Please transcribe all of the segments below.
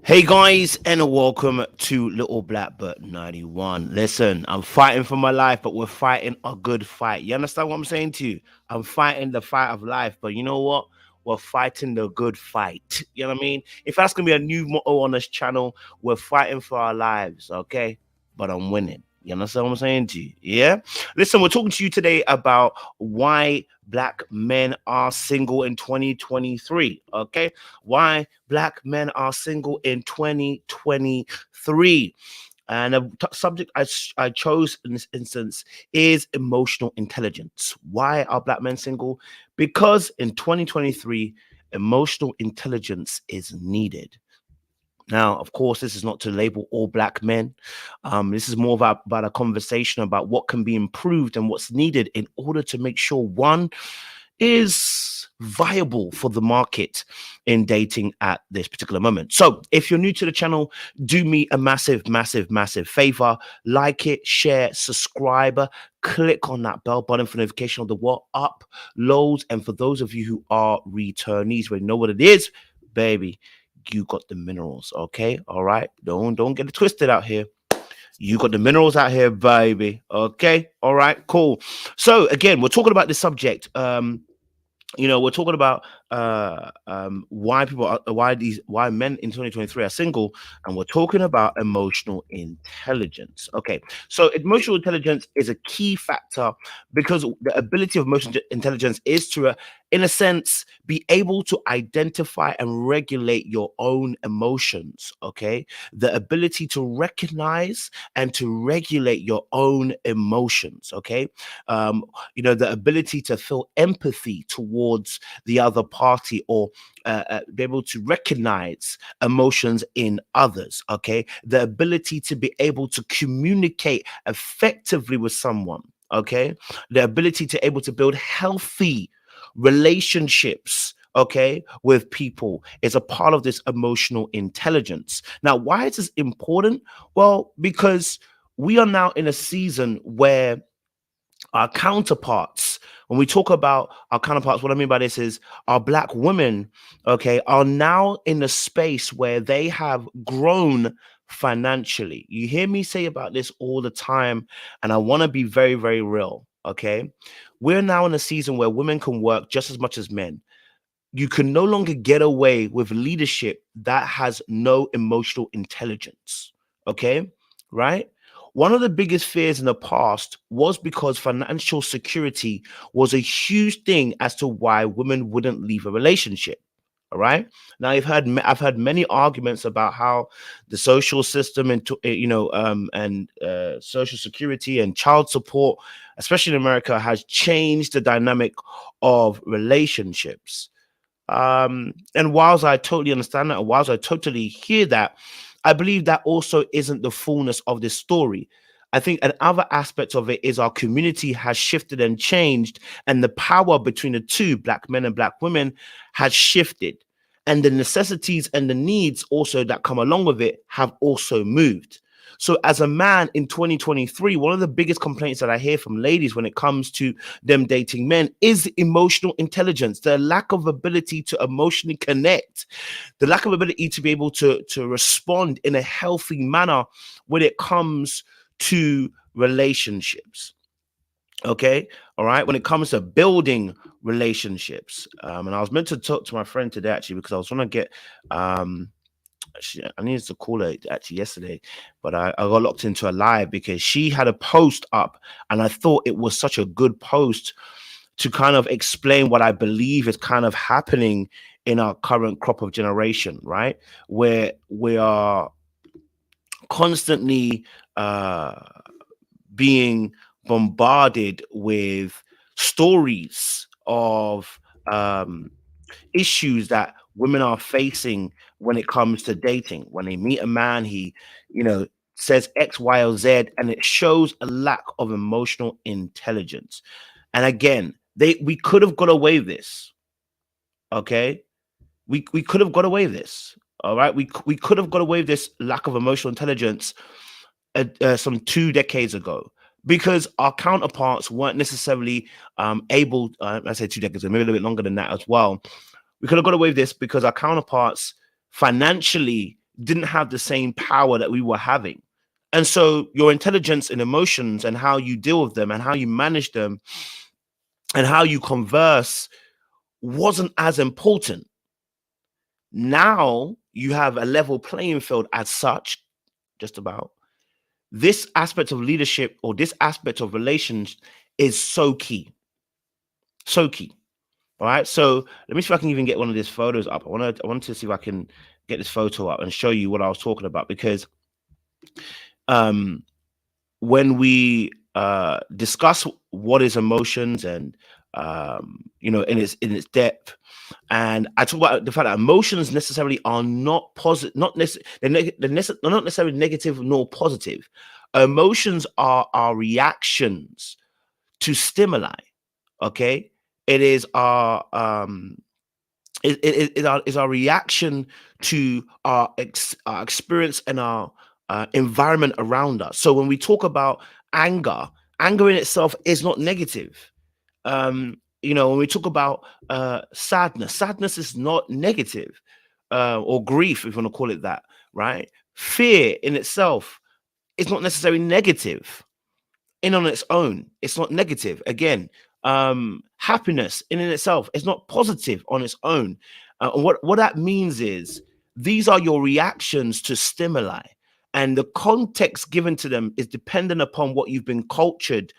Hey guys, and welcome to Little Blackbird 91. Listen, I'm fighting for my life, but we're fighting a good fight. You understand what I'm saying to you? I'm fighting the fight of life, but you know what? We're fighting the good fight. You know what I mean? If that's gonna be a new motto on this channel, we're fighting for our lives, okay? But I'm winning. You understand what I'm saying to you? Yeah? Listen, we're talking to you today about why black men are single in 2023. Okay, why black men are single in 2023. And the subject I chose in this instance is emotional intelligence. Why are black men single? Because in 2023, emotional intelligence is needed. Now, of course, this is not to label all black men. This is more about a conversation about what can be improved and what's needed in order to make sure one is viable for the market in dating at this particular moment. So if you're new to the channel, do me a massive favor. Like it, share, subscribe, click on that bell button for notification of the what uploads. And for those of you who are returnees, we know what it is, baby. You got the minerals, okay? All right. Don't get it twisted out here. You got the minerals out here, baby. Okay. All right. Cool. So again, we're talking about this subject. We're talking about why why men in 2023 are single, and we're talking about emotional intelligence. Okay, so emotional intelligence is a key factor because the ability of emotional intelligence is to in a sense be able to identify and regulate your own emotions. Okay, the ability to recognize and to regulate your own emotions. Okay, the ability to feel empathy towards the other party, or be able to recognize emotions in others. Okay, the ability to be able to communicate effectively with someone. Okay, the ability to able to build healthy relationships, okay, with people is a part of this emotional intelligence. Now, why is this important? Well, because we are now in a season where our counterparts, when we talk about our counterparts, what I mean by this is our black women, okay, are now in a space where they have grown financially. You hear me say about this all the time, and I want to be very real. Okay, we're now in a season where women can work just as much as men. You can no longer get away with leadership that has no emotional intelligence. Okay, right? One of the biggest fears in the past was because financial security was a huge thing as to why women wouldn't leave a relationship. All right. Now I've heard many arguments about how the social system and social security and child support, especially in America, has changed the dynamic of relationships. And whilst I totally understand that, and whilst I totally hear that, I believe that also isn't the fullness of this story. I think another aspect of it is our community has shifted and changed, and the power between the two, black men and black women, has shifted. And the necessities and the needs also that come along with it have also moved. So as a man in 2023, one of the biggest complaints that I hear from ladies when it comes to them dating men is emotional intelligence, the lack of ability to emotionally connect, the lack of ability to be able to respond in a healthy manner when it comes to relationships. Okay, all right, when it comes to building relationships. And I was meant to talk to my friend today actually, because I was trying to get I needed to call her actually yesterday, but I got locked into a live because she had a post up, and I thought it was such a good post to kind of explain what I believe is kind of happening in our current crop of generation, right? Where we are constantly being bombarded with stories of issues that women are facing when it comes to dating. When they meet a man, he, says X, Y, or Z, and it shows a lack of emotional intelligence. And again, we could have got away with this. Okay, we could have got away with this. All right, we could have got away with this lack of emotional intelligence some 2 decades ago. because our counterparts weren't necessarily able, I say 2 decades, maybe a little bit longer than that as well. We could have got away with this because our counterparts financially didn't have the same power that we were having. And so your intelligence and emotions and how you deal with them and how you manage them and how you converse wasn't as important. Now you have a level playing field as such, just about. This aspect of leadership or this aspect of relations is so key. So key. All right. So let me see if I can even get one of these photos up. I wanted to see if I can get this photo up and show you what I was talking about, because when we discuss what is emotions and in its depth, and I talk about the fact that emotions necessarily are not positive, they're not necessarily negative nor positive. Emotions are our reactions to stimuli. Okay, it is our is our reaction to our experience and our environment around us. So when we talk about anger, anger in itself is not negative. When we talk about sadness is not negative, or grief, if you want to call it that, right? Fear in itself is not necessarily negative in on its own. It's not negative. Again, happiness in itself is not positive on its own. And what that means is these are your reactions to stimuli, and the context given to them is dependent upon what you've been cultured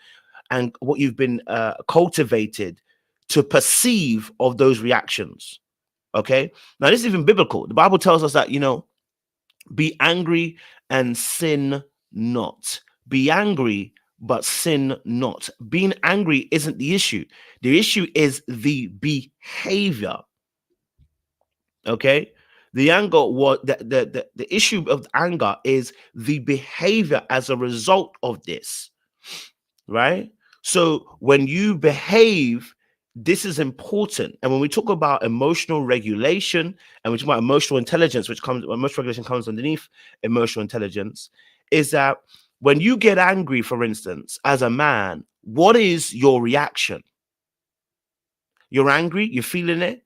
and what you've been cultivated to perceive of those reactions. Okay, now this is even biblical. The Bible tells us that, be angry and sin not. Be angry but sin not. Being angry isn't the issue. The issue is the behavior. Okay, the anger, what the issue of anger is the behavior as a result of this, right? So when you behave, this is important. And when we talk about emotional regulation and we talk about emotional intelligence, emotional regulation comes underneath emotional intelligence, is that when you get angry, for instance, as a man, what is your reaction? You're angry, you're feeling it,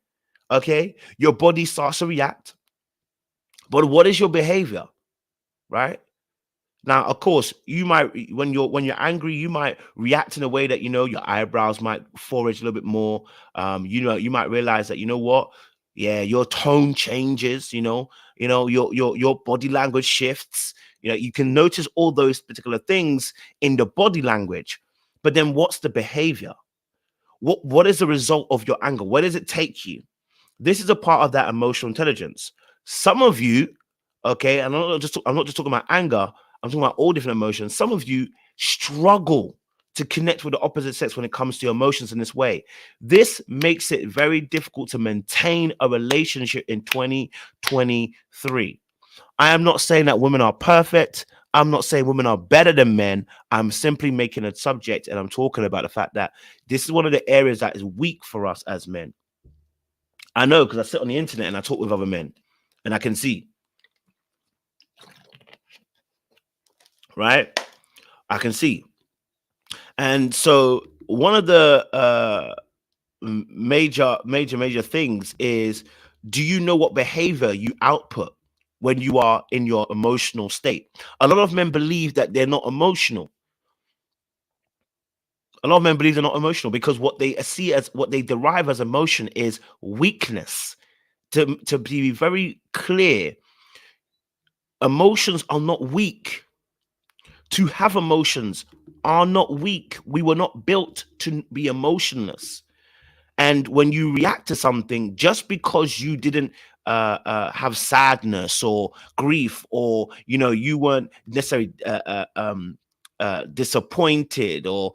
okay? Your body starts to react. But what is your behavior, right? Now, of course, you might, when you're angry, you might react in a way that, your eyebrows might forage a little bit more. You might realize that, what, yeah, your tone changes. Your body language shifts. You can notice all those particular things in the body language. But then, what's the behavior? What is the result of your anger? Where does it take you? This is a part of that emotional intelligence. Some of you, okay, and I'm not just talking about anger. I'm talking about all different emotions. Some of you struggle to connect with the opposite sex when it comes to your emotions in this way. This makes it very difficult to maintain a relationship in 2023. I am not saying that women are perfect. I'm not saying women are better than men. I'm simply making a subject, and I'm talking about the fact that this is one of the areas that is weak for us as men. I know, because I sit on the internet and I talk with other men, and I can see. Right? I can see. And so one of the major things is, do you know what behavior you output when you are in your emotional state? A lot of men believe that they're not emotional. A lot of men believe they're not emotional because what they see as, what they derive as emotion is weakness. To be very clear, emotions are not weak. To have emotions are not weak. We were not built to be emotionless. And when you react to something, just because you didn't have sadness or grief, or you weren't necessarily disappointed, or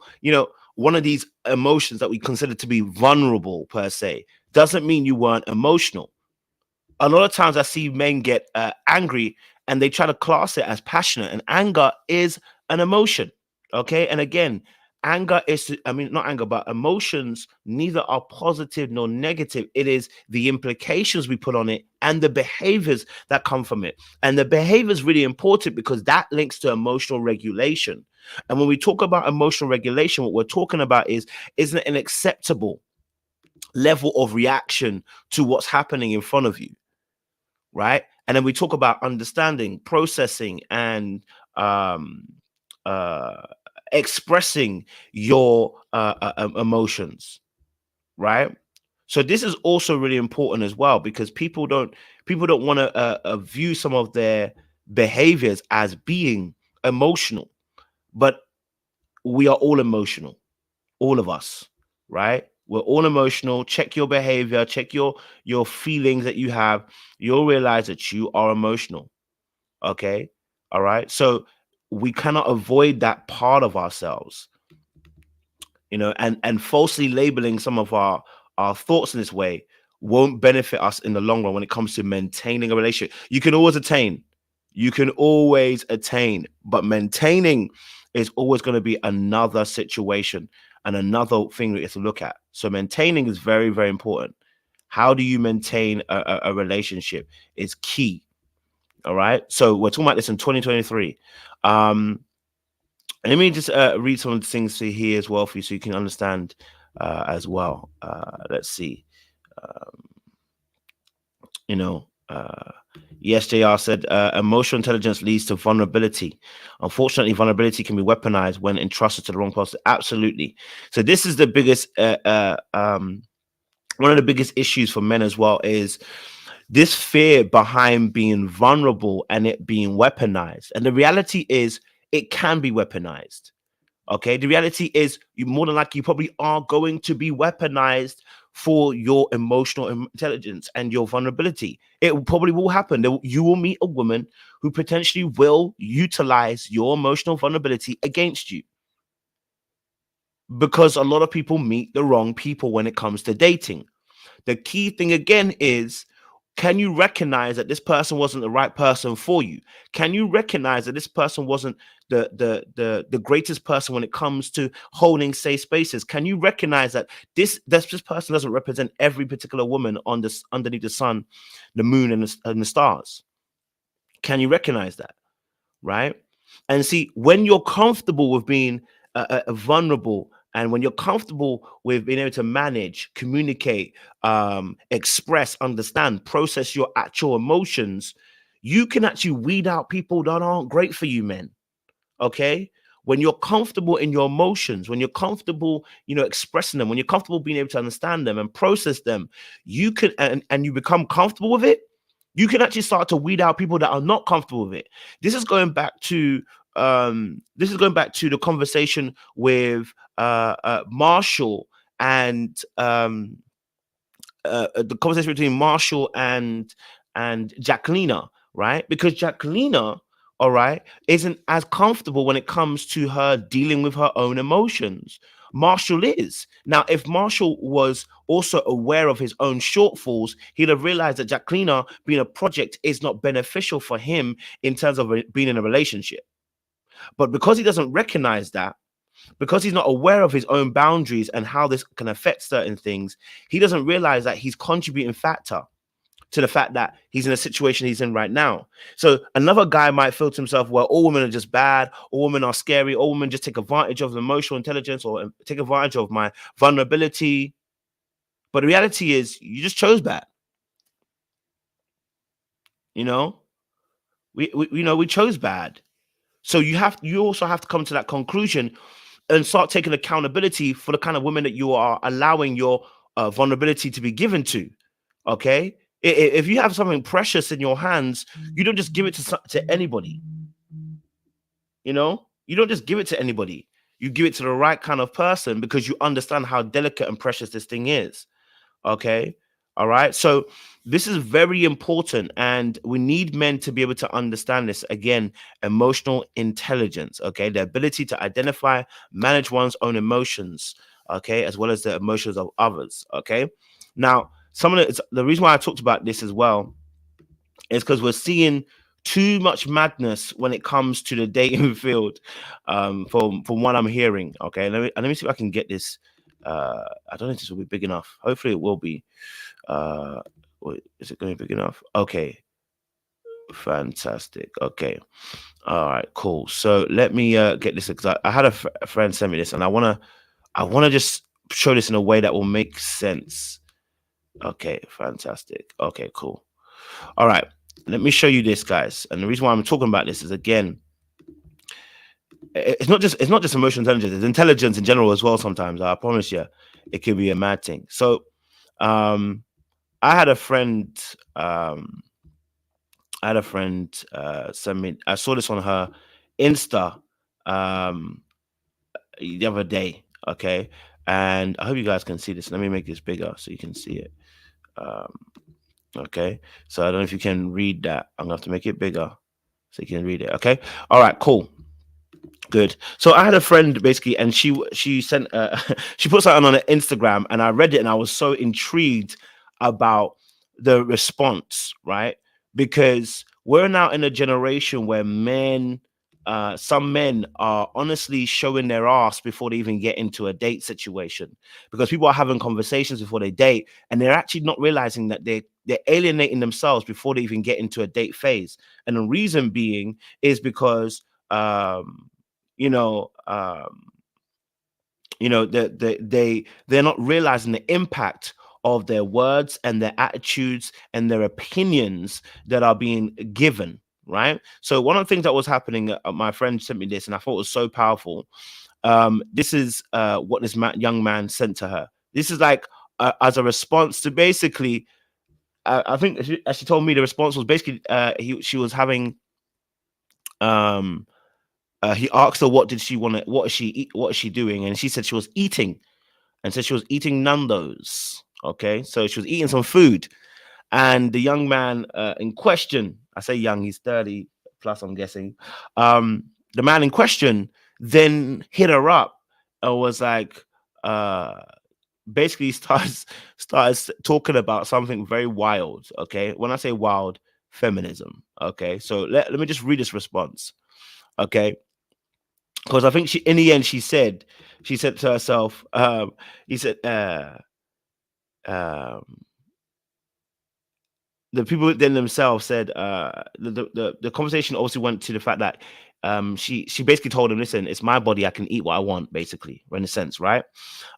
one of these emotions that we consider to be vulnerable per se, doesn't mean you weren't emotional. A lot of times I see men get angry and they try to class it as passionate, and anger is an emotion. Okay. And again, anger is, not anger, but emotions neither are positive nor negative. It is the implications we put on it and the behaviors that come from it. And the behavior is really important because that links to emotional regulation. And when we talk about emotional regulation, what we're talking about is it an acceptable level of reaction to what's happening in front of you, right? And then we talk about understanding, processing, and um, uh, expressing your emotions, right? So this is also really important as well, because people don't want to view some of their behaviors as being emotional, but we are all emotional, all of us, right? We're all emotional. Check your behavior, check your feelings that you have. You'll realize that you are emotional. Okay. All right. So we cannot avoid that part of ourselves, and falsely labeling some of our thoughts in this way won't benefit us in the long run when it comes to maintaining a relationship. You can always attain, but maintaining is always going to be another situation and another thing that you have to look at. So maintaining is very, very important. How do you maintain a relationship is key. All right. So we're talking about this in 2023. Let me just read some of the things here as well for you, so you can understand as well. Let's see. Um, you know, uh, yes, JR said emotional intelligence leads to vulnerability. Unfortunately, vulnerability can be weaponized when entrusted to the wrong person. Absolutely. So this is the biggest, one of the biggest issues for men as well, is this fear behind being vulnerable and it being weaponized. And the reality is it can be weaponized. Okay, the reality is you more than likely you probably are going to be weaponized for your emotional intelligence and your vulnerability. It probably will happen. You will meet a woman who potentially will utilize your emotional vulnerability against you, because a lot of people meet the wrong people when it comes to dating. The key thing again is, can you recognize that this person wasn't the right person for you? Can you recognize that this person wasn't the greatest person when it comes to holding safe spaces? Can you recognize that this person doesn't represent every particular woman on this underneath the sun, the moon, and the stars? Can you recognize that? Right? And see, when you're comfortable with being vulnerable, and when you're comfortable with being able to manage, communicate, express, understand, process your actual emotions, you can actually weed out people that aren't great for you, men. Okay. When you're comfortable in your emotions, when you're comfortable, expressing them, when you're comfortable being able to understand them and process them, you can, and you become comfortable with it, you can actually start to weed out people that are not comfortable with it. This is going back to the conversation with Marshall and the conversation between Marshall and Jacqueline, right? Because Jacqueline, all right, isn't as comfortable when it comes to her dealing with her own emotions. Marshall is. Now, if Marshall was also aware of his own shortfalls, he'd have realized that Jacqueline being a project is not beneficial for him in terms of being in a relationship. But because he doesn't recognize that, because he's not aware of his own boundaries and how this can affect certain things, he doesn't realize that he's contributing factor to the fact that he's in a situation he's in right now. So another guy might feel to himself, well, all women are just bad, all women are scary, all women just take advantage of emotional intelligence or take advantage of my vulnerability. But the reality is you just chose bad. You know, we chose bad. So you also have to come to that conclusion and start taking accountability for the kind of women that you are allowing your vulnerability to be given to. Okay, if you have something precious in your hands, you don't just give it to anybody. You don't just give it to anybody. You give it to the right kind of person because you understand how delicate and precious this thing is. Okay. All right. So this is very important, and we need men to be able to understand this. Again, emotional intelligence. Okay. The ability to identify, manage one's own emotions. Okay. As well as the emotions of others. Okay. Now, the reason why I talked about this as well is because we're seeing too much madness when it comes to the dating field, from what I'm hearing. Okay. Let me see if I can get this. I don't know if this will be big enough. Hopefully it will be. Wait, is it going big enough? Okay. Fantastic. Okay. All right. Cool. So let me get this because I had a friend send me this, and I wanna just show this in a way that will make sense. Okay. Fantastic. Okay. Cool. All right. Let me show you this, guys. And the reason why I'm talking about this is, again, it's not just emotional intelligence. It's intelligence in general as well. Sometimes I promise you, it could be a mad thing. So, um, I had a friend. I had a friend send me. I saw this on her Insta um, the other day. Okay, and I hope you guys can see this. Let me make this bigger so you can see it. Um, okay, so I don't know if you can read that. I'm gonna have to make it bigger so you can read it. Okay, all right, cool. Good. So I had a friend basically, and she sent she put something on her Instagram, and I read it, and I was so intrigued about the response, right? Because we're now in a generation where some men are honestly showing their ass before they even get into a date situation, because people are having conversations before they date, and they're actually not realizing that they're alienating themselves before they even get into a date phase. And the reason being is because um you know, they're not realizing the impact of their words and their attitudes and their opinions that are being given. Right. So one of the things that was happening, my friend sent me this, and I thought it was so powerful. This is what this young man sent to her. This is like as a response to basically, I think as she told me, the response was basically she was having he asked her what did she want to what is she eat, what is she doing, and she said she was eating, and said she was eating Nando's. Okay, so she was eating some food, and the young man in question, I say young, he's 30 plus, I'm guessing. The man in question then hit her up and was like, uh, basically starts talking about something very wild. Okay, when I say wild, feminism. Okay, so let me just read this response. Okay, because I think she, in the end, she said to herself, he said, um, the people then themselves said, the conversation also went to the fact that she basically told him, listen, it's my body, I can eat what I want, basically, in a sense, right?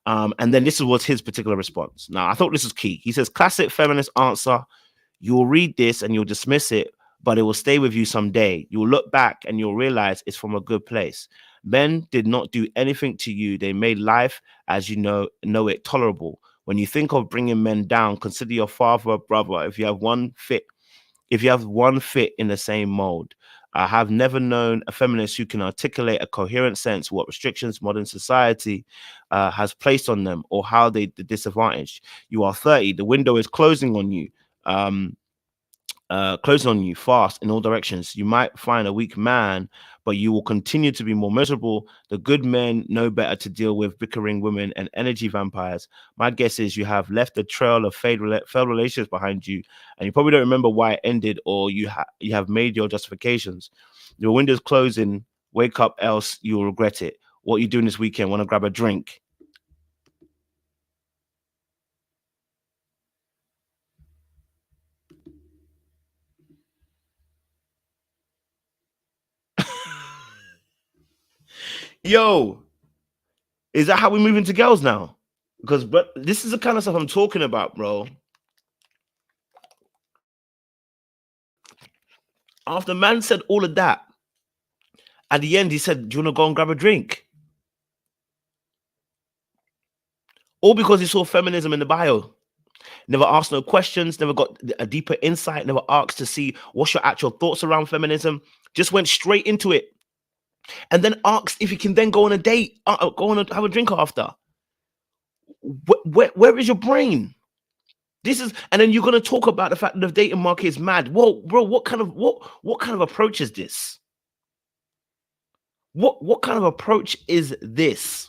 And then this was his particular response. Now, I thought this was key. He says, classic feminist answer. You'll read this and you'll dismiss it, but it will stay with you someday. You'll look back and you'll realize it's from a good place. Men did not do anything to you. They made life, as you know it tolerable. When you think of bringing men down, consider your father or brother. If you have one fit in the same mold. I have never known a feminist who can articulate a coherent sense what restrictions modern society has placed on them or how they disadvantaged. You are 30. The window is closing on you. Closing on you fast in all directions. You might find a weak man, but you will continue to be more miserable. The good men know better to deal with bickering women and energy vampires. My guess is you have left a trail of failed relations behind you, and you probably don't remember why it ended, or you have made your justifications. Your window's closing. Wake up, else you'll regret it. What are you doing this weekend? Want to grab a drink? Yo, is that how we move into girls now? Because but this is the kind of stuff I'm talking about, bro. After man said all of that, at the end he said, "Do you want to go and grab a drink?" All because he saw feminism in the bio. Never asked no questions, never got a deeper insight, never asked to see what's your actual thoughts around feminism. Just went straight into it, and then asked if he can then go on a date, go on have a drink after. Where is your brain? This is, and then you're gonna talk about the fact that the dating market is mad. Whoa, bro, what kind of approach is this? What kind of approach is this?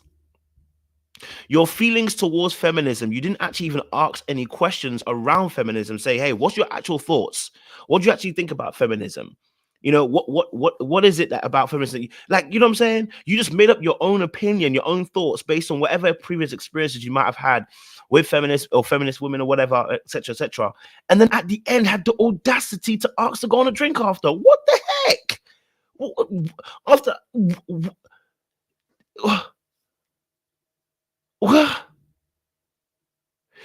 Your feelings towards feminism, you didn't actually even ask any questions around feminism. Say, hey, what's your actual thoughts? What do you actually think about feminism? You know, what is it that about feminism? Like, you know what I'm saying? You just made up your own opinion, your own thoughts based on whatever previous experiences you might have had with feminists or feminist women or whatever, etc., etc. And then at the end had the audacity to ask to go on a drink after. What the heck? After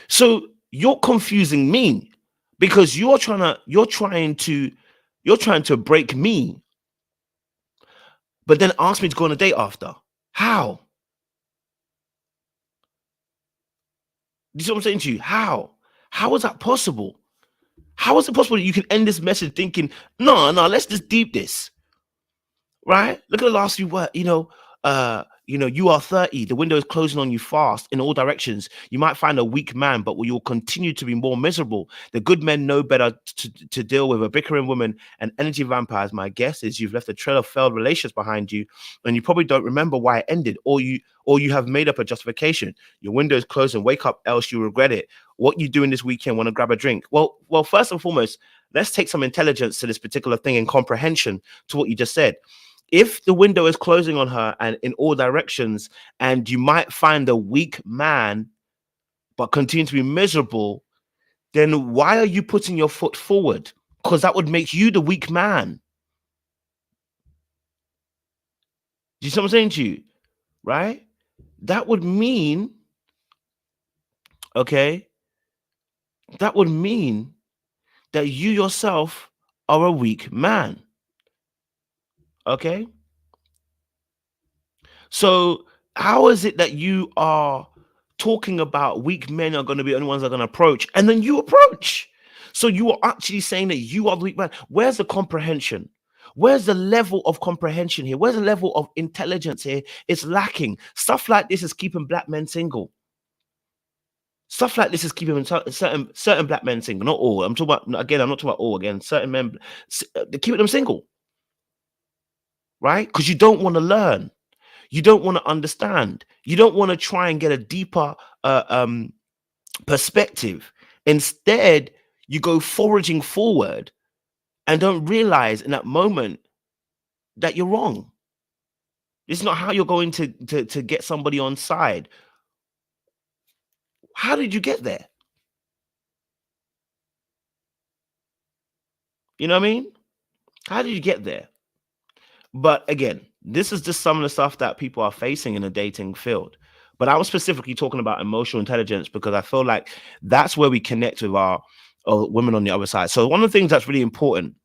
so you're confusing me because you're trying to break me, but then ask me to go on a date after. How? You see what I'm saying to you? How? How is that possible? How is it possible that you can end this message thinking, no, let's just deep this, right? Look at the last few words, you are 30, the window is closing on you fast in all directions. You might find a weak man, but you'll continue to be more miserable. The good men know better to deal with a bickering woman and energy vampires. My guess is you've left a trail of failed relations behind you, and you probably don't remember why it ended, or you have made up a justification. Your window is closed and wake up, else you regret it. What you doing this weekend? Want to grab a drink? Well, first and foremost, let's take some intelligence to this particular thing and comprehension to what you just said. If the window is closing on her and in all directions, and you might find a weak man, but continue to be miserable, then why are you putting your foot forward? Because that would make you the weak man. Do you see what I'm saying to you? Right? That would mean, okay, that would mean that you yourself are a weak man. Okay? So how is it that you are talking about weak men are going to be the only ones that are going to approach, and then you approach? So you are actually saying that you are the weak man. Where's the comprehension? Where's the level of comprehension here? Where's the level of intelligence here? It's lacking. Stuff like this is keeping black men single. Stuff like this is keeping certain black men single. Not all. I'm talking about, again, I'm not talking about all. Again, certain men, they're keeping them single, right? Because you don't want to learn. You don't want to understand. You don't want to try and get a deeper perspective. Instead, you go foraging forward and don't realize in that moment that you're wrong. It's not how you're going to get somebody on side. How did you get there? You know what I mean? How did you get there? But again, this is just some of the stuff that people are facing in the dating field. But I was specifically talking about emotional intelligence because I feel like that's where we connect with our women on the other side. So one of the things that's really important,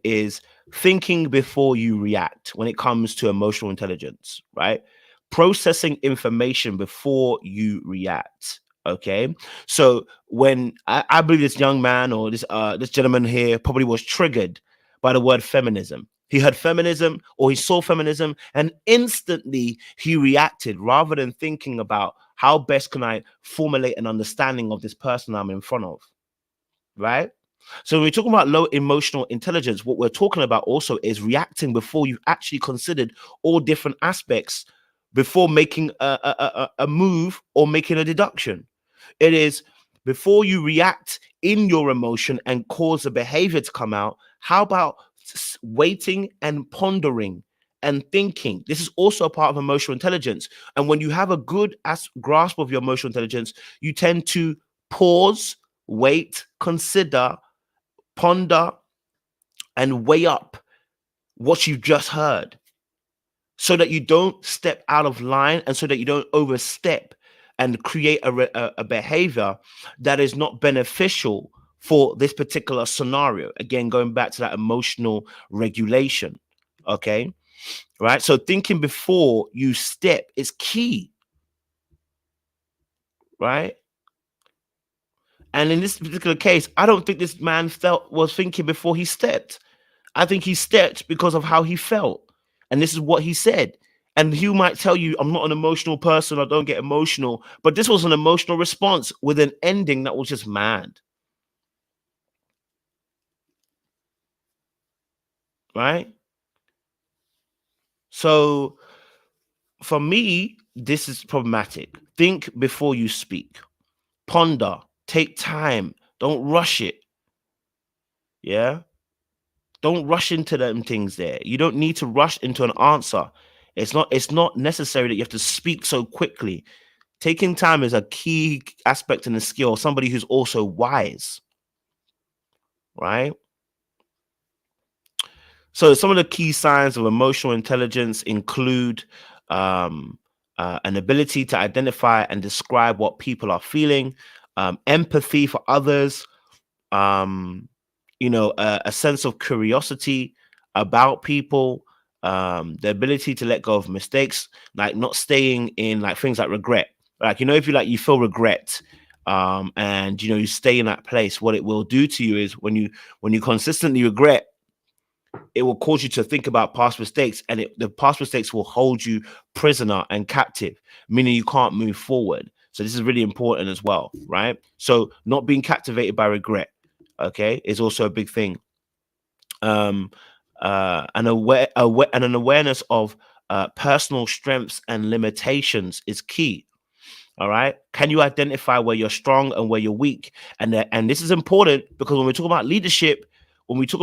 is thinking before you react when it comes to emotional intelligence, right? Processing information before you react. Okay, so when I believe this young man or this gentleman here probably was triggered by the word feminism. He heard feminism or he saw feminism and instantly he reacted rather than thinking about how best can I formulate an understanding of this person I'm in front of, right? So when we're talking about low emotional intelligence, what we're talking about also is reacting before you've actually considered all different aspects before making a move or making a deduction. It is before you react in your emotion and cause a behavior to come out. How about waiting and pondering and thinking? This is also a part of emotional intelligence. And when you have a good grasp of your emotional intelligence, you tend to pause, wait, consider, ponder, and weigh up what you've just heard so that you don't step out of line and so that you don't overstep and create a behavior that is not beneficial for this particular scenario. Again, going back to that emotional regulation. Okay. Right. So thinking before you step is key. Right. And in this particular case, I don't think this man was thinking before he stepped. I think he stepped because of how he felt. And this is what he said. And he might tell you, I'm not an emotional person, I don't get emotional. But this was an emotional response with an ending that was just mad. Right? So for me, this is problematic. Think before you speak. Ponder. Take time. Don't rush it. Yeah. Don't rush into them things there. You don't need to rush into an answer. It's not necessary that you have to speak so quickly. Taking time is a key aspect in the skill. Somebody who's also wise, right? So some of the key signs of emotional intelligence include an ability to identify and describe what people are feeling, empathy for others, a sense of curiosity about people, the ability to let go of mistakes, like not staying in like things like regret. Like, if you feel regret, and you stay in that place, what it will do to you is when you consistently regret, it will cause you to think about past mistakes, and the past mistakes will hold you prisoner and captive, meaning you can't move forward. So this is really important as well, right? So not being captivated by regret, okay, is also a big thing. An awareness of personal strengths and limitations is key. All right. Can you identify where you're strong and where you're weak? And this is important because when we talk about leadership, we talk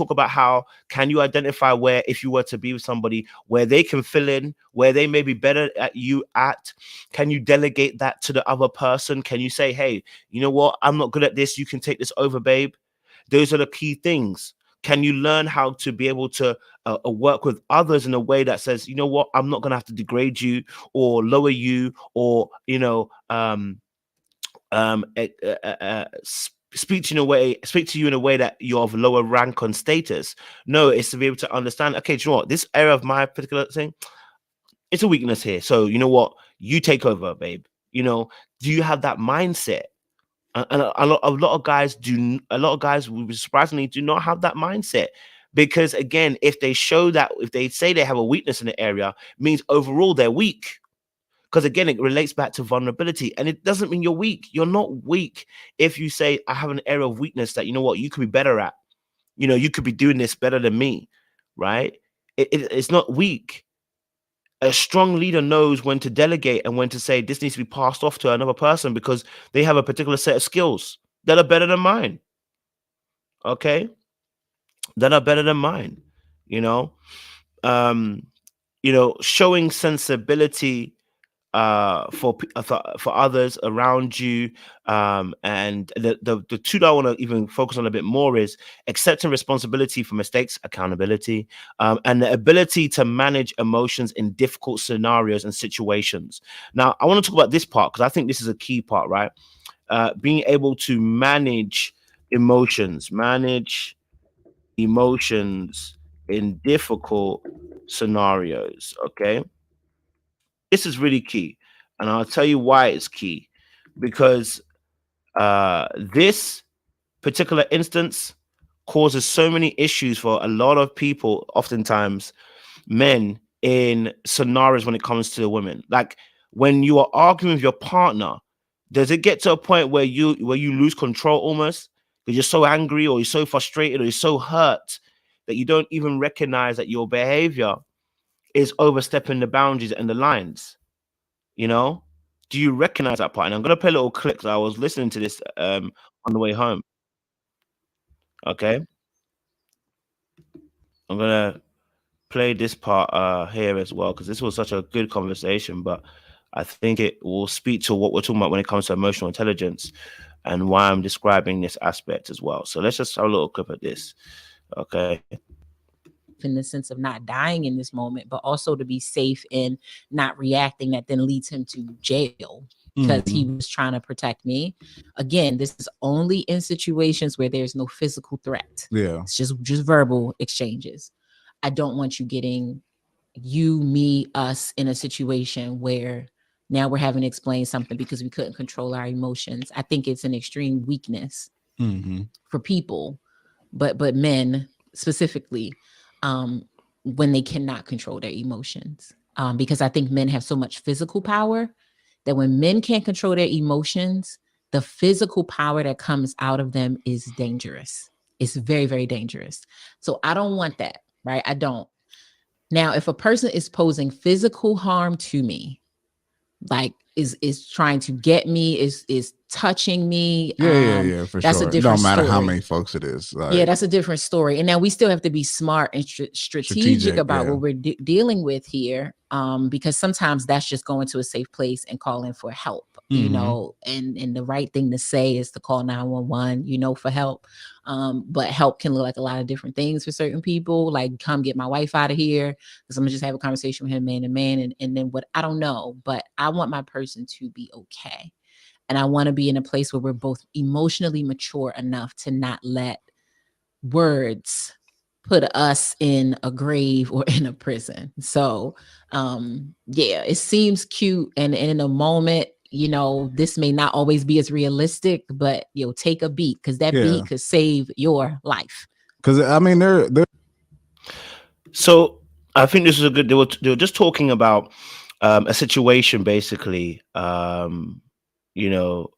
about how can you identify where, if you were to be with somebody, where they can fill in, where they may be better at you at. Can you delegate that to the other person? Can you say, hey, you know what? I'm not good at this. You can take this over, babe. Those are the key things. Can you learn how to be able to work with others in a way that says, you know what, I'm not going to have to degrade you or lower you, or speak to you in a way that you're of lower rank on status. No, it's to be able to understand, okay, do you know what, this area of my particular thing, it's a weakness here. So you know what, you take over, babe. Do you have that mindset? And a lot of guys do. A lot of guys, surprisingly, do not have that mindset, because again, if they say they have a weakness in the area, means overall they're weak. Because again, it relates back to vulnerability, and it doesn't mean you're weak. You're not weak if you say, I have an area of weakness that, you know what, you could be better at. You could be doing this better than me, right? It's not weak. A strong leader knows when to delegate and when to say this needs to be passed off to another person because they have a particular set of skills that are better than mine. Okay, that are better than mine. You know, um, showing sensibility for others around you, and the two that I want to even focus on a bit more is accepting responsibility for mistakes, accountability, and the ability to manage emotions in difficult scenarios and situations. Now I want to talk about this part because I think this is a key part, right? Being able to manage emotions in difficult scenarios. Okay, this is really key, and I'll tell you why it's key. Because this particular instance causes so many issues for a lot of people, oftentimes men, in scenarios when it comes to the women. Like when you are arguing with your partner, does it get to a point where you lose control almost because you're so angry, or you're so frustrated, or you're so hurt that you don't even recognize that your behavior is overstepping the boundaries and the lines? You know, do you recognize that part? And I'm gonna play a little clip 'cause I was listening to this on the way home. Okay, I'm gonna play this part here as well because this was such a good conversation. But I think it will speak to what we're talking about when it comes to emotional intelligence and why I'm describing this aspect as well. So let's just have a little clip of this. Okay. In the sense of not dying in this moment, but also to be safe in not reacting, that then leads him to jail because he was trying to protect me. Again, this is only in situations where there's no physical threat. Yeah. It's just verbal exchanges. I don't want you getting you, me, us in a situation where now we're having to explain something because we couldn't control our emotions. I think it's an extreme weakness for people, but men specifically, when they cannot control their emotions. Because I think men have so much physical power that when men can't control their emotions, the physical power that comes out of them is dangerous. It's very, very dangerous. So I don't want that, right? I don't. Now, if a person is posing physical harm to me, like is trying to get me, is touching me. Yeah, for that's sure. a It don't different matter how story. many folks it is. Like, Yeah, that's a different story. And now we still have to be smart and strategic about yeah. what we're dealing with here, because sometimes that's just going to a safe place and calling for help, you know, and the right thing to say is to call 911, you know, for help. But help can look like a lot of different things for certain people, like come get my wife out of here, because I'm gonna just have a conversation with him man to man, and then what, I don't know, but I want my person to be okay. And I want to be in a place where we're both emotionally mature enough to not let words put us in a grave or in a prison. So yeah, it seems cute, and in a moment, you know, this may not always be as realistic, but you'll take a beat, because that beat could save your life. Because I mean, they're So I think this is a good. They were just talking about a situation, basically. You know,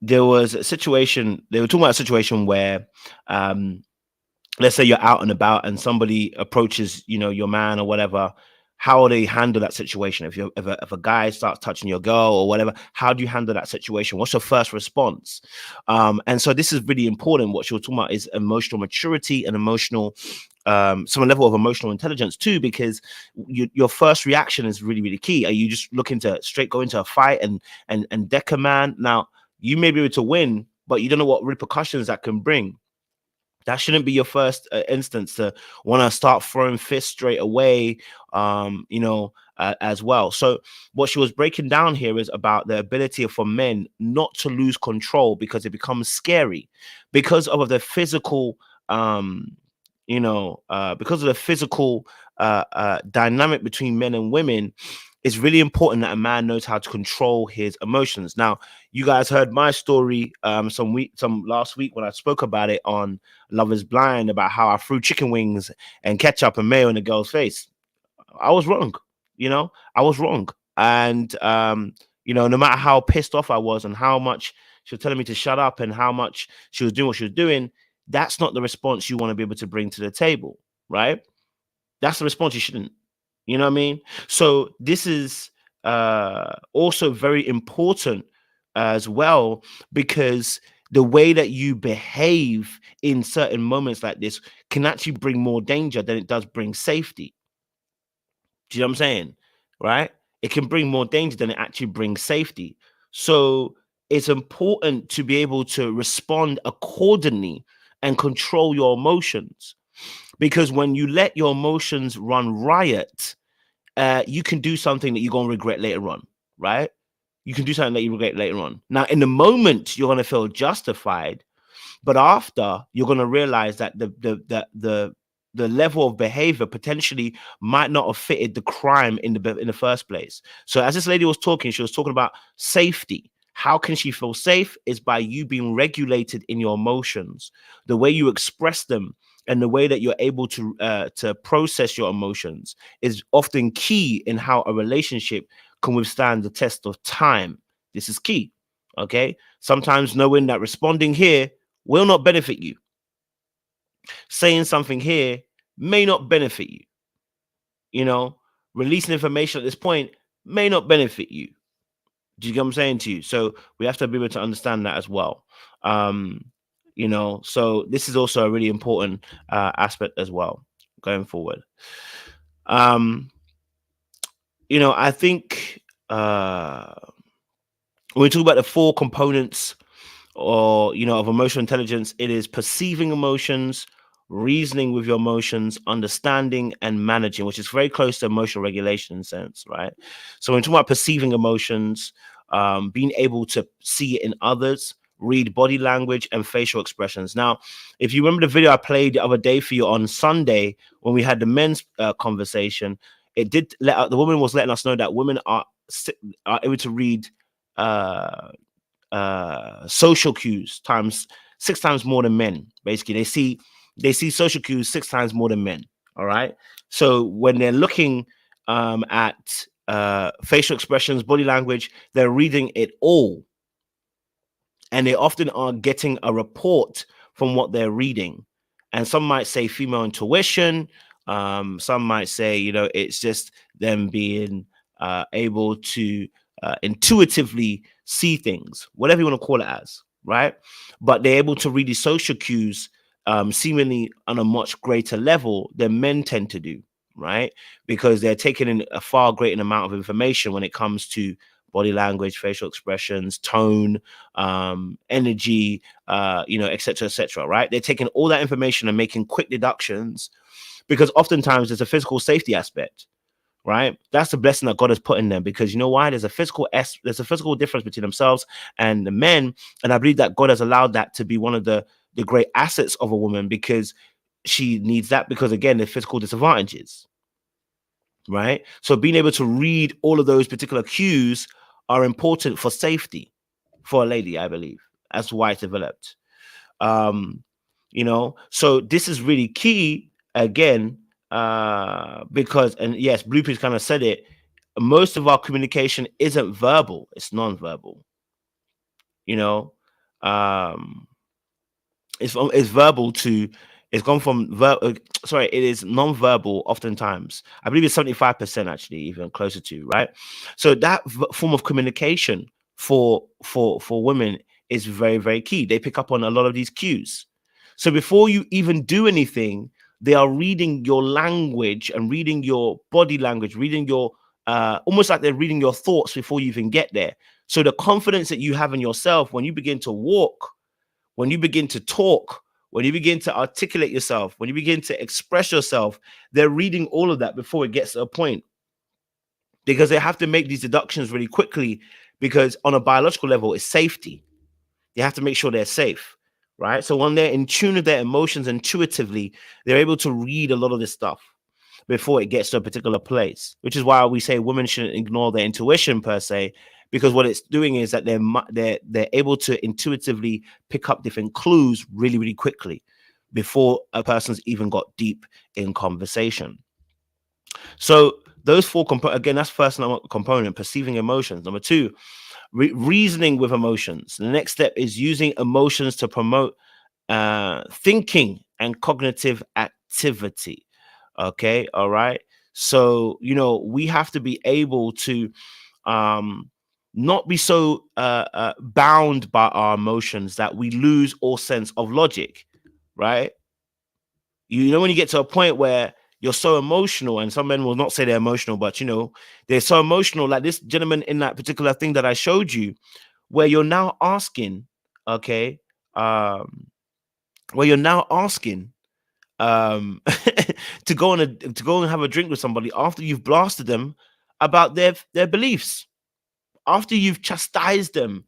there was a situation. They were talking about a situation where, let's say you're out and about and somebody approaches, your man or whatever. How they handle that situation? If a guy starts touching your girl or whatever, how do you handle that situation? What's your first response? And so this is really important. What you're talking about is emotional maturity and emotional, some level of emotional intelligence too, because your first reaction is really, really key. Are you just looking to straight go into a fight and deck a man? Now you may be able to win, but you don't know what repercussions that can bring. That shouldn't be your first instance to want to start throwing fists straight away, as well. So what she was breaking down here is about the ability for men not to lose control, because it becomes scary because of the physical, because of the physical dynamic between men and women. It's really important that a man knows how to control his emotions. Now, you guys heard my story some last week when I spoke about it on Love is Blind, about how I threw chicken wings and ketchup and mayo in the girl's face. I was wrong, I was wrong. And no matter how pissed off I was and how much she was telling me to shut up and how much she was doing what she was doing, that's not the response you want to be able to bring to the table, right? That's the response you shouldn't. You know what I mean? So this is also very important as well, because the way that you behave in certain moments like this can actually bring more danger than it does bring safety. Do you know what I'm saying? Right? It can bring more danger than it actually brings safety. So it's important to be able to respond accordingly and control your emotions. Because when you let your emotions run riot, you can do something that you're going to regret later on, right? You can do something that you regret later on. Now, in the moment, you're going to feel justified, but after, you're going to realize that the level of behavior potentially might not have fitted the crime in the first place. So as this lady was talking, she was talking about safety. How can she feel safe? Is by you being regulated in your emotions, the way you express them, and the way that you're able to process your emotions is often key in how a relationship can withstand the test of time. This is key. Okay. Sometimes knowing that responding here will not benefit you. Saying something here may not benefit you. Releasing information at this point may not benefit you. Do you get what I'm saying to you? So we have to be able to understand that as well. So this is also a really important aspect as well going forward. I think when we talk about the four components of emotional intelligence, it is perceiving emotions, reasoning with your emotions, understanding and managing, which is very close to emotional regulation in a sense, right? So when we talk about perceiving emotions, being able to see it in others, read body language and facial expressions. Now, if you remember the video I played the other day for you on Sunday when we had the men's conversation, it did the woman was letting us know that women are able to read social cues times 6 times more than men. Basically, they see social cues 6 times more than men. All right. So when they're looking at facial expressions, body language, they're reading it all, and they often are getting a report from what they're reading. And some might say female intuition. Some might say, it's just them being able to intuitively see things, whatever you want to call it as, right? But they're able to read the social cues seemingly on a much greater level than men tend to do, right? Because they're taking in a far greater amount of information when it comes to body language, facial expressions, tone, energy, et cetera, right? They're taking all that information and making quick deductions, because oftentimes there's a physical safety aspect, right? That's the blessing that God has put in them, because you know why? There's a physical difference between themselves and the men, and I believe that God has allowed that to be one of the great assets of a woman, because she needs that, because again, the physical disadvantages, right? So being able to read all of those particular cues are important for safety for a lady, I believe. That's why it's developed. So this is really key again, because, and yes, Blueprint kind of said it, most of our communication isn't verbal, it's non-verbal. It's verbal to, it's gone from it is non-verbal oftentimes. I believe it's 75% actually, even closer to, right? So that form of communication for women is very, very key. They pick up on a lot of these cues. So before you even do anything, they are reading your language and reading your body language, reading your almost like they're reading your thoughts before you even get there. So the confidence that you have in yourself when you begin to walk, when you begin to talk, when you begin to articulate yourself, when you begin to express yourself, they're reading all of that before it gets to a point, because they have to make these deductions really quickly, because on a biological level, it's safety. They have to make sure they're safe, right? So when they're in tune with their emotions intuitively, they're able to read a lot of this stuff before it gets to a particular place, which is why we say women shouldn't ignore their intuition per se, because what it's doing is that they're able to intuitively pick up different clues really, really quickly before a person's even got deep in conversation. So those four again, that's first component, perceiving emotions. Number two, reasoning with emotions. The next step is using emotions to promote thinking and cognitive activity. Okay, all right. So we have to be able to not be so bound by our emotions that we lose all sense of logic, right? When you get to a point where you're so emotional, and some men will not say they're emotional, but they're so emotional, like this gentleman in that particular thing that I showed you, where you're now asking, okay, where you're now asking to go and have a drink with somebody after you've blasted them about their beliefs, after you've chastised them.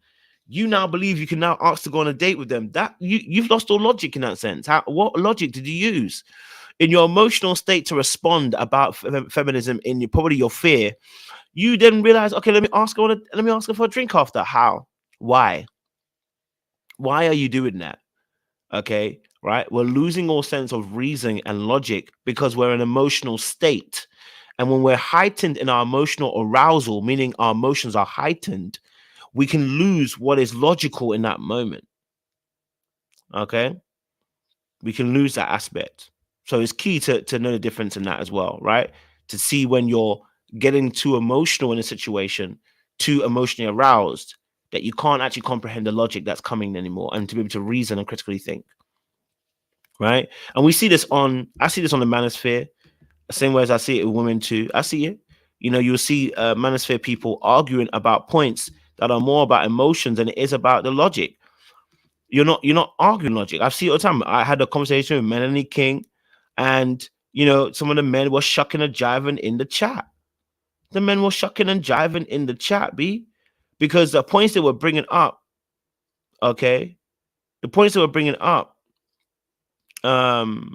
You now believe you can now ask to go on a date with them. That you've lost all logic in that sense. What logic did you use in your emotional state to respond about feminism in probably your fear? You then realize, okay, let me ask her for a drink after. How? Why are you doing that? Okay, right? We're losing all sense of reason and logic because we're in an emotional state. And when we're heightened in our emotional arousal, meaning our emotions are heightened, we can lose what is logical in that moment. Okay? We can lose that aspect. So it's key to know the difference in that as well, right? To see when you're getting too emotional in a situation, too emotionally aroused, that you can't actually comprehend the logic that's coming anymore, and to be able to reason and critically think. Right? And I see this on the manosphere, the same way as I see it with women too. I see it. You'll see manosphere people arguing about points that are more about emotions than it is about the logic. You're not arguing logic. I've seen it all the time. I had a conversation with Melanie King, and some of the men were shucking and jiving in the chat. The men were shucking and jiving in the chat, because the points they were bringing up, okay, the points they were bringing up, the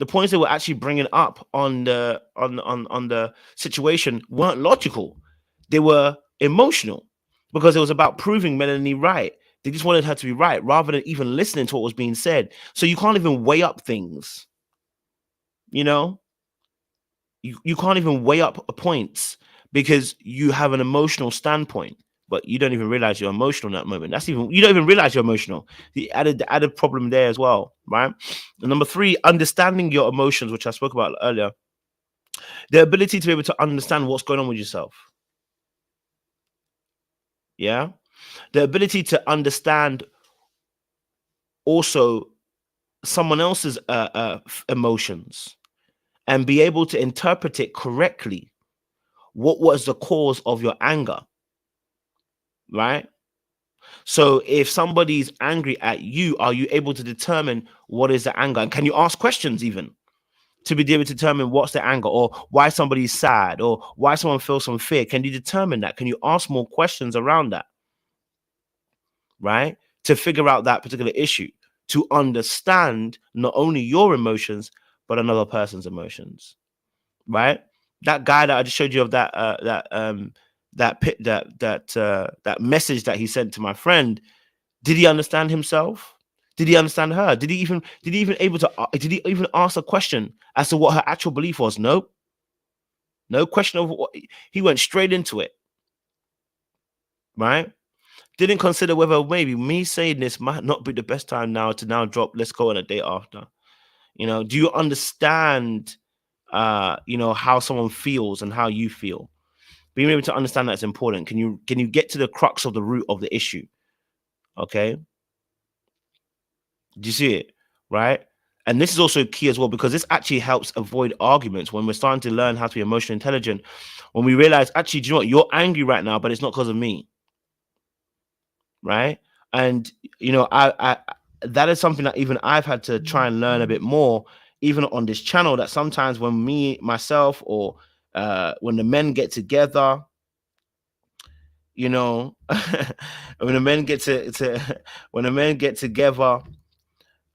points they were actually bringing up on the situation weren't logical. They were emotional, because it was about proving Melanie right. They just wanted her to be right rather than even listening to what was being said. So you can't even weigh up things. You can't even weigh up points because you have an emotional standpoint, but you don't even realize you're emotional in that moment. You don't even realize you're emotional. The added problem there as well, right? And number three, understanding your emotions, which I spoke about earlier, The ability to be able to understand what's going on with yourself. Yeah. The ability to understand also someone else's emotions and be able to interpret it correctly. What was the cause of your anger? Right? So if somebody's angry at you, are you able to determine what is the anger? And can you ask questions even to be able to determine what's the anger, or why somebody's sad, or why someone feels some fear? Can you determine that? Can you ask more questions around that? Right? To figure out that particular issue, to understand not only your emotions, but another person's emotions. Right? That guy that I just showed you of that that message that he sent to my friend, did he understand himself? Did he understand her? Did he even did he even ask a question as to what her actual belief was? Nope. No question of what, he went straight into it. Right? Didn't consider whether maybe me saying this might not be the best time now to now drop, let's go on a date after. Do you understand how someone feels and how you feel? Being able to understand that's important. Can you get to the crux of the root of the issue? Okay. Do you see it? Right? And this is also key as well, because this actually helps avoid arguments when we're starting to learn how to be emotionally intelligent. When we realize, actually, do you know what? You're angry right now, but it's not because of me. Right? And I that is something that even I've had to try and learn a bit more, even on this channel, that sometimes when myself, or when the men get together, when the men get when the men get together,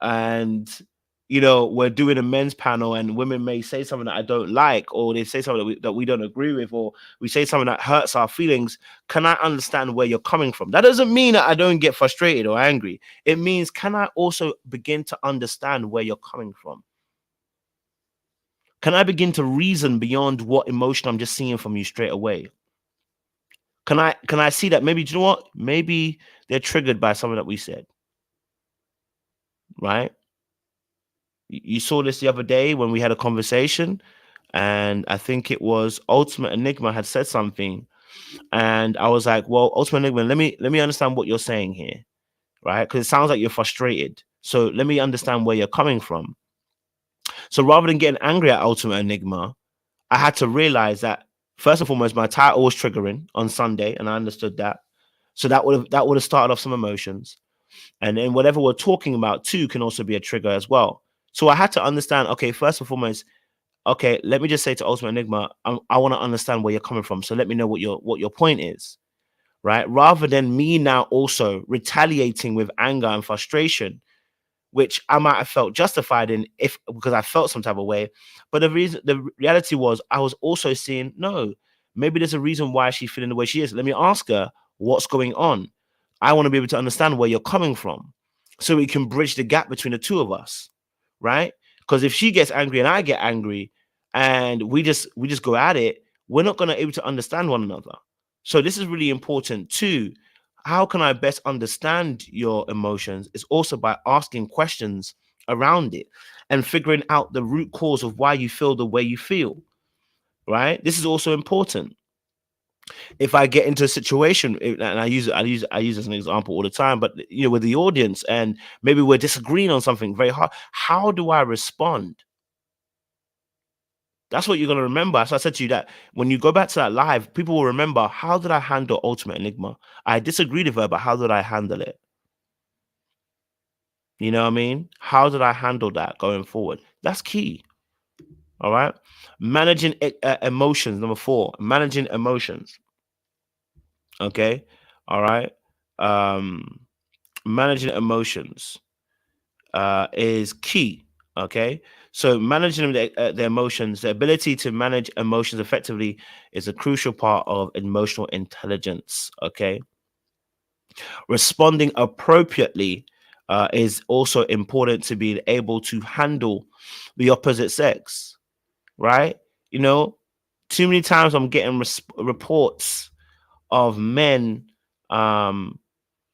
and we're doing a men's panel, and women may say something that I don't like, or they say something that we don't agree with, or we say something that hurts our feelings. Can I understand where you're coming from? That doesn't mean that I don't get frustrated or angry. It means, can I also begin to understand where you're coming from? Can I begin to reason beyond what emotion I'm just seeing from you straight away? Can I see that maybe, do you know what? Maybe they're triggered by something that we said, right? You saw this the other day when we had a conversation, and I think it was Ultimate Enigma had said something, and I was like, well, Ultimate Enigma, let me understand what you're saying here, right? Because it sounds like you're frustrated. So let me understand where you're coming from. So rather than getting angry at Ultimate Enigma, I had to realize that, first and foremost, my title was triggering on Sunday, and I understood that. So that would have started off some emotions. And then whatever we're talking about too can also be a trigger as well. So I had to understand, okay, first and foremost, okay, let me just say to Ultimate Enigma, I want to understand where you're coming from. So let me know what your point is, right? Rather than me now also retaliating with anger and frustration, which I might have felt justified in, because I felt some type of way. But the reality was, I was also seeing, no, maybe there's a reason why she's feeling the way she is. Let me ask her what's going on. I want to be able to understand where you're coming from, so we can bridge the gap between the two of us, right? Because if she gets angry and I get angry, and we just go at it, we're not going to be able to understand one another. So this is really important too. How can I best understand your emotions is also by asking questions around it and figuring out the root cause of why you feel the way you feel, right? This is also important. If I get into a situation, and I use as an example all the time, but with the audience, and maybe we're disagreeing on something very hard, how do I respond? That's what you're going to remember. So I said to you that when you go back to that live, people will remember, how did I handle Ultimate Enigma? I disagreed with her, but how did I handle it? You know what I mean? How did I handle that going forward? That's key. All right. Managing emotions. Number 4, managing emotions. Okay. All right. Managing emotions is key. Okay. So managing the emotions, the ability to manage emotions effectively is a crucial part of emotional intelligence. Okay. Responding appropriately is also important to be able to handle the opposite sex, right? Too many times I'm getting reports of men, and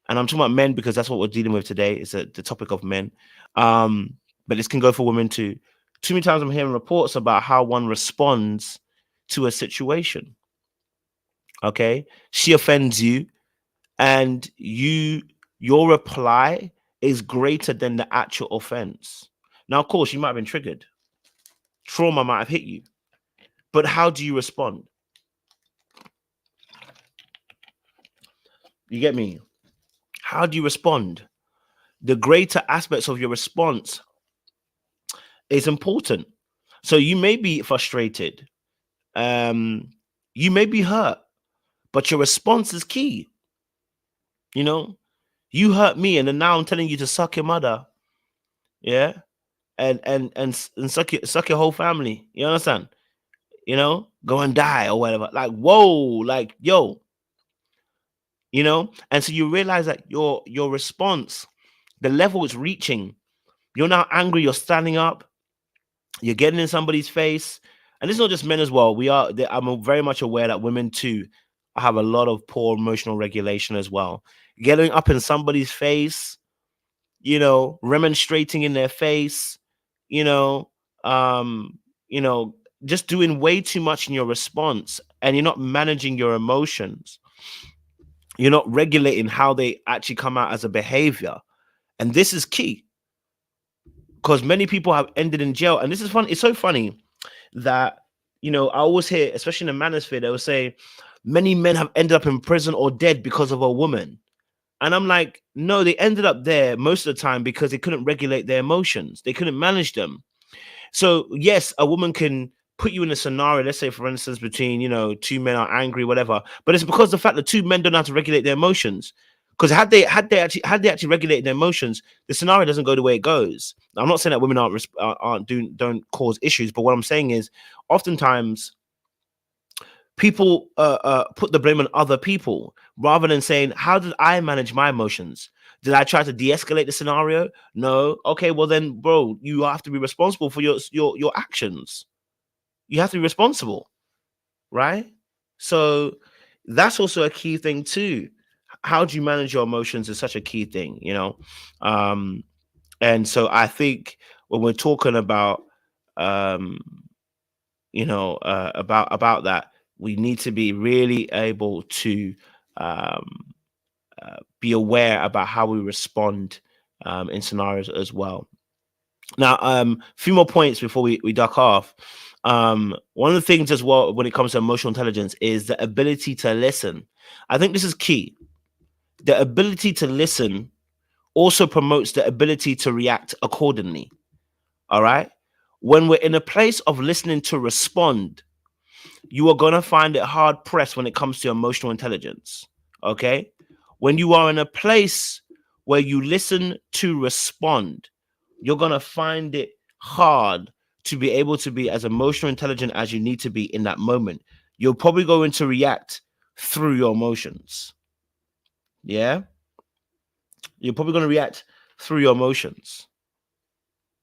I'm talking about men because that's what we're dealing with today. It's the topic of men, but this can go for women too. Too many times I'm hearing reports about how one responds to a situation. Okay, she offends you, and your reply is greater than the actual offense. Now, of course, you might have been triggered. Trauma might have hit you, but how do you respond? You get me? How do you respond? The greater aspects of your response is important. So you may be frustrated, you may be hurt, but your response is key. You know, you hurt me, and then now I'm telling you to suck your mother, yeah, and suck your whole family. You understand? You know, go and die or whatever. Like, whoa, like, yo, you know. And so you realize that your response, the level it's reaching, you're now angry. You're standing up. You're getting in somebody's face, and it's not just men as well. I'm very much aware that women too have a lot of poor emotional regulation as well. Getting up in somebody's face, you know, remonstrating in their face, you know, um, you know, just doing way too much in your response, and you're not managing your emotions. You're not regulating how they actually come out as a behavior, and this is key because many people have ended in jail. And this is fun. It's so funny that, you know, I always hear, especially in the manosphere, they will say many men have ended up in prison or dead because of a woman. And I'm like, no, they ended up there most of the time because they couldn't regulate their emotions. They couldn't manage them. So yes, a woman can put you in a scenario, let's say for instance, between, you know, two men are angry, whatever, but it's because the fact that two men don't know how to regulate their emotions. Because had they actually regulated their emotions, the scenario doesn't go the way it goes. I'm not saying that women don't cause issues, but what I'm saying is oftentimes people put the blame on other people rather than saying, how did I manage my emotions? Did I try to de-escalate the scenario? No. Okay, well then, bro, you have to be responsible for your actions. You have to be responsible, right? So that's also a key thing too. How do you manage your emotions is such a key thing, you know. And so I think when we're talking about about that, we need to be really able to be aware about how we respond in scenarios as well. Now, a few more points before we duck off. One of the things as well when it comes to emotional intelligence is the ability to listen. I think this is key. The ability to listen also promotes the ability to react accordingly. All right. When we're in a place of listening to respond, you are going to find it hard pressed when it comes to emotional intelligence. Okay. When you are in a place where you listen to respond, you're going to find it hard to be able to be as emotional intelligent as you need to be in that moment. You're probably going to react through your emotions. Yeah. You're probably going to react through your emotions.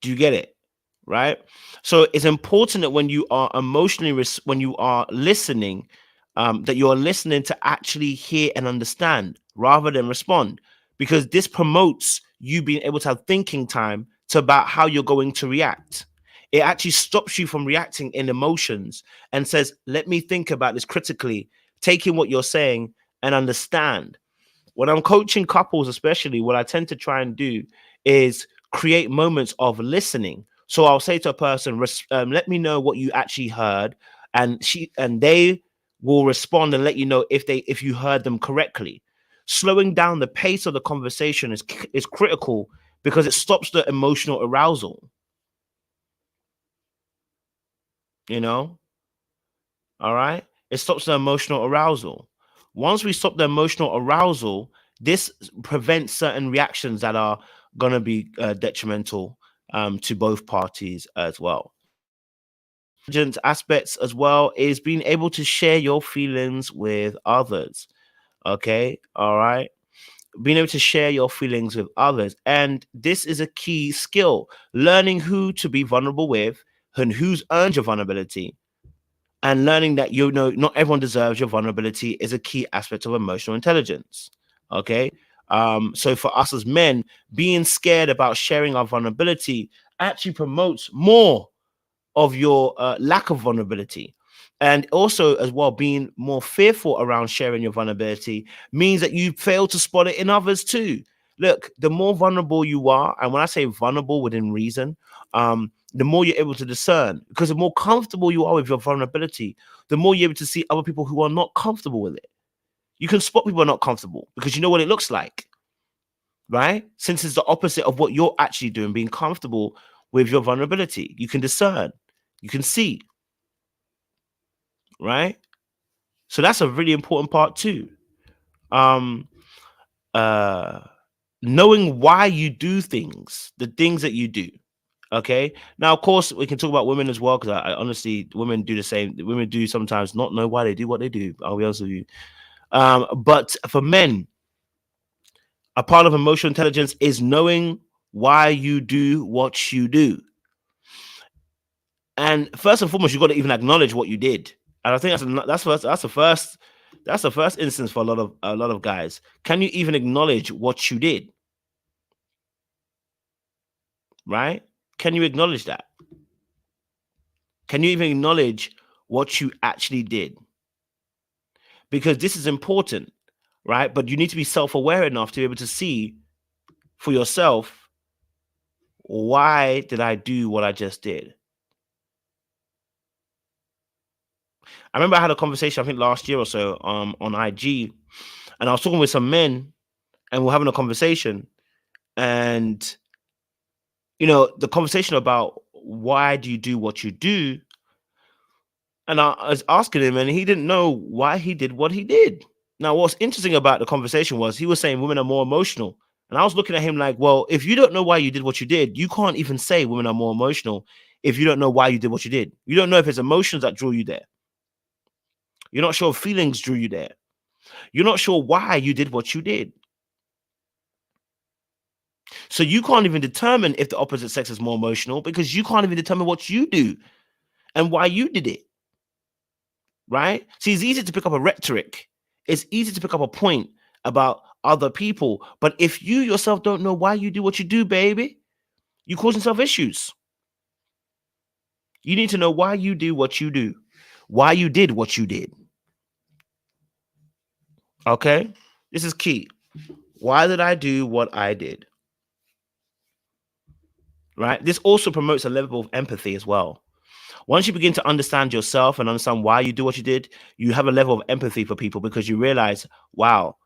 Do you get it? Right. So it's important that when you are when you are listening, that you are listening to actually hear and understand rather than respond, because this promotes you being able to have thinking time to about how you're going to react. It actually stops you from reacting in emotions and says, let me think about this critically, taking what you're saying and understand. When I'm coaching couples, especially, what I tend to try and do is create moments of listening. So I'll say to a person, let me know what you actually heard, and they will respond and let you know if you heard them correctly. Slowing down the pace of the conversation is critical because it stops the emotional arousal. You know, all right, it stops the emotional arousal. Once we stop the emotional arousal, this prevents certain reactions that are going to be detrimental to both parties as well. Aspects as well is being able to share your feelings with others. Okay, all right, being able to share your feelings with others, and this is a key skill. Learning who to be vulnerable with and who's earned your vulnerability, and learning that, you know, not everyone deserves your vulnerability is a key aspect of emotional intelligence. Okay, so for us as men, being scared about sharing our vulnerability actually promotes more of your lack of vulnerability. And also, as well, being more fearful around sharing your vulnerability means that you fail to spot it in others too. Look, the more vulnerable you are, and when I say vulnerable within reason, the more you're able to discern, because the more comfortable you are with your vulnerability, the more you're able to see other people who are not comfortable with it. You can spot people who are not comfortable because you know what it looks like, right? Since it's the opposite of what you're actually doing, being comfortable with your vulnerability. You can discern, you can see, right? So that's a really important part too. Knowing why you do things, the things that you do. Okay. Now, of course, we can talk about women as well, because I honestly, women do the same. Women do sometimes not know why they do what they do. I'll be honest with you. But for men, a part of emotional intelligence is knowing why you do what you do. And first and foremost, you've got to even acknowledge what you did. And I think that's the first instance for a lot of guys. Can you even acknowledge what you did? Right? Can you acknowledge that? Can you even acknowledge what you actually did? Because this is important, right? But you need to be self-aware enough to be able to see for yourself, why did I do what I just did? I remember I had a conversation, I think last year or so, on IG, and I was talking with some men, and we're having a conversation, and the conversation about why do you do what you do, and I was asking him, and he didn't know why he did what he did. Now, what's interesting about the conversation was he was saying women are more emotional, and I was looking at him like, well, if you don't know why you did what you did, you can't even say women are more emotional if you don't know why you did what you did. You don't know if it's emotions that drew you there. You're not sure if feelings drew you there. You're not sure why you did what you did. So you can't even determine if the opposite sex is more emotional because you can't even determine what you do and why you did it. Right? See, it's easy to pick up a rhetoric. It's easy to pick up a point about other people. But if you yourself don't know why you do what you do, baby, you cause yourself issues. You need to know why you do what you do, why you did what you did. Okay? This is key. Why did I do what I did? Right? This also promotes a level of empathy as well. Once you begin to understand yourself and understand why you do what you did, you have a level of empathy for people because you realize, wow,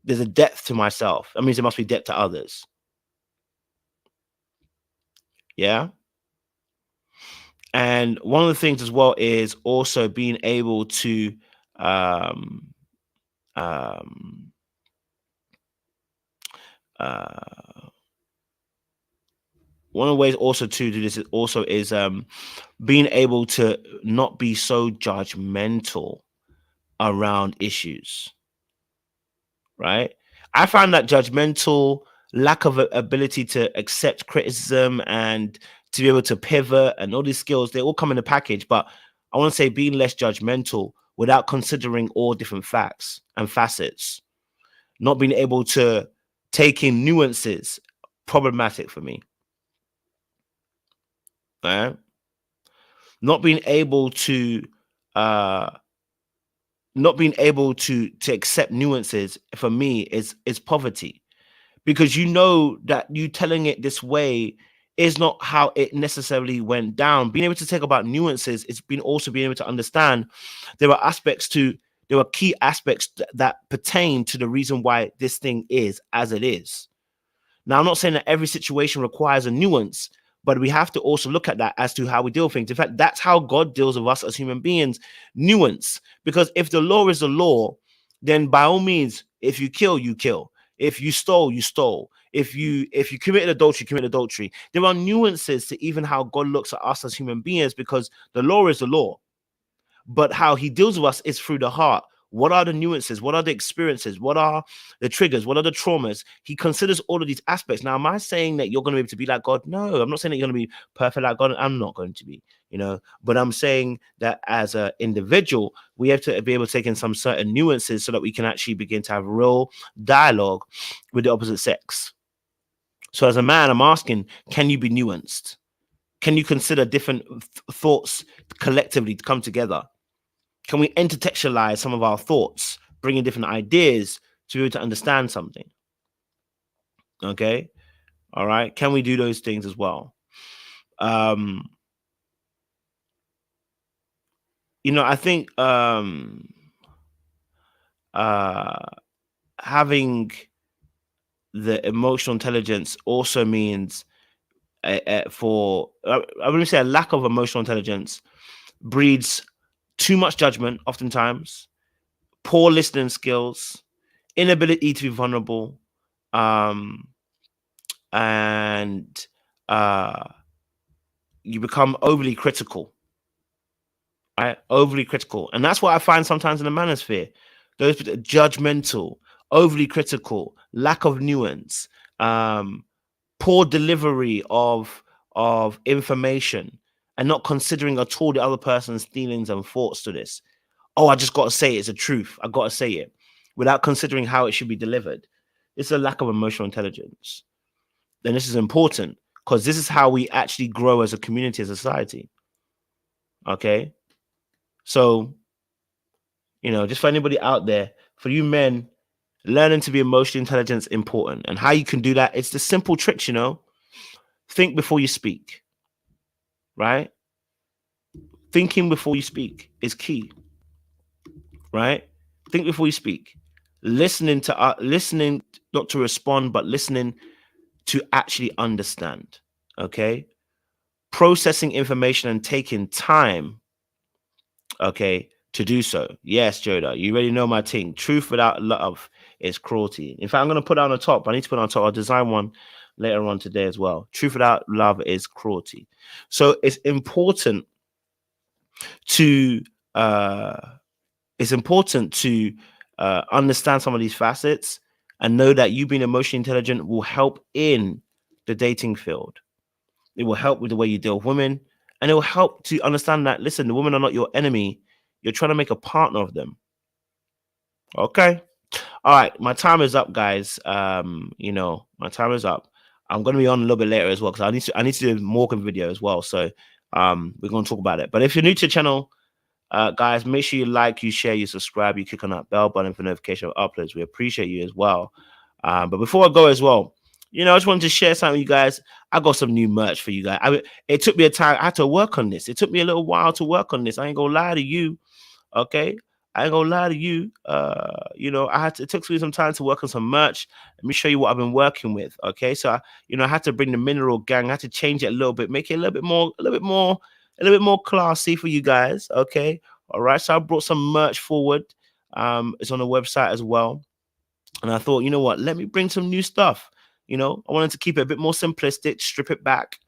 there's a depth to myself. That means there must be depth to others. Yeah. And one of the things as well is also being able to one of the ways also to do this is also being able to not be so judgmental around issues. Right? I found that judgmental, lack of ability to accept criticism and to be able to pivot and all these skills, they all come in a package. But I want to say being less judgmental without considering all different facts and facets, not being able to take in nuances, problematic for me. Right? Not being able to accept nuances for me is poverty, because you know that you telling it this way is not how it necessarily went down. Being able to take about nuances, it's been also being able to understand there are key aspects that pertain to the reason why this thing is as it is. Now, I'm not saying that every situation requires a nuance, but we have to also look at that as to how we deal with things. In fact, that's how God deals with us as human beings, nuance. Because if the law is the law, then by all means, if you kill, you kill. If you stole, you stole. If you committed adultery, you committed adultery. There are nuances to even how God looks at us as human beings, because the law is the law. But how he deals with us is through the heart. What are the nuances? What are the experiences? What are the triggers? What are the traumas? He considers all of these aspects. Now, am I saying that you're going to be able to be like God? No, I'm not saying that you're going to be perfect like God. I'm not going to be, but I'm saying that as an individual, we have to be able to take in some certain nuances so that we can actually begin to have real dialogue with the opposite sex. So as a man, I'm asking, can you be nuanced? Can you consider different thoughts collectively to come together? Can we intertextualize some of our thoughts, bring in different ideas to be able to understand something? Okay. All right. Can we do those things as well? You know, I think having the emotional intelligence also means I wouldn't say a lack of emotional intelligence breeds too much judgment, oftentimes, poor listening skills, inability to be vulnerable, and you become overly critical, right? Overly critical. And that's what I find sometimes in the manosphere. Those judgmental, overly critical, lack of nuance, poor delivery of information, and not considering at all the other person's feelings and thoughts to this. Oh, I just got to say it's a truth. I got to say it without considering how it should be delivered. It's a lack of emotional intelligence. Then this is important because this is how we actually grow as a community, as a society. Okay. So, you know, just for anybody out there, for you men, learning to be emotionally intelligent is important. And how you can do that, it's the simple tricks, you know. Think before you speak, right? Thinking before you speak is key, right? Think before you speak. Listening, not to respond, but listening to actually understand, okay? Processing information and taking time, okay, to do so. Yes, Joda, you already know my thing. Truth without love is cruelty. In fact, I'm going to put it on the top. I need to put it on top. I'll design one later on today as well. Truth without love is cruelty. So it's important to understand some of these facets and know that you being emotionally intelligent will help in the dating field. It will help with the way you deal with women, and it will help to understand that, listen, the women are not your enemy. You're trying to make a partner of them. Okay. All right. My time is up, guys. You know, my time is up. I'm going to be on a little bit later as well, because I need to do a Morgan video as well. So we're going to talk about it. But if you're new to the channel, guys, make sure you like, you share, you subscribe, you click on that bell button for notification of uploads. We appreciate you as well. But before I go as well, you know, I just wanted to share something with you guys. I got some new merch for you guys. It took me a time. I had to work on this. It took me a little while to work on this. I ain't gonna lie to you. Okay. I ain't gonna lie to you. You know, it took me some time to work on some merch. Let me show you what I've been working with. Okay. So I had to bring the Mineral Gang. I had to change it a little bit, make it a little bit more classy for you guys. Okay. All right. So I brought some merch forward. It's on the website as well. And I thought, you know what, let me bring some new stuff. You know, I wanted to keep it a bit more simplistic, strip it back.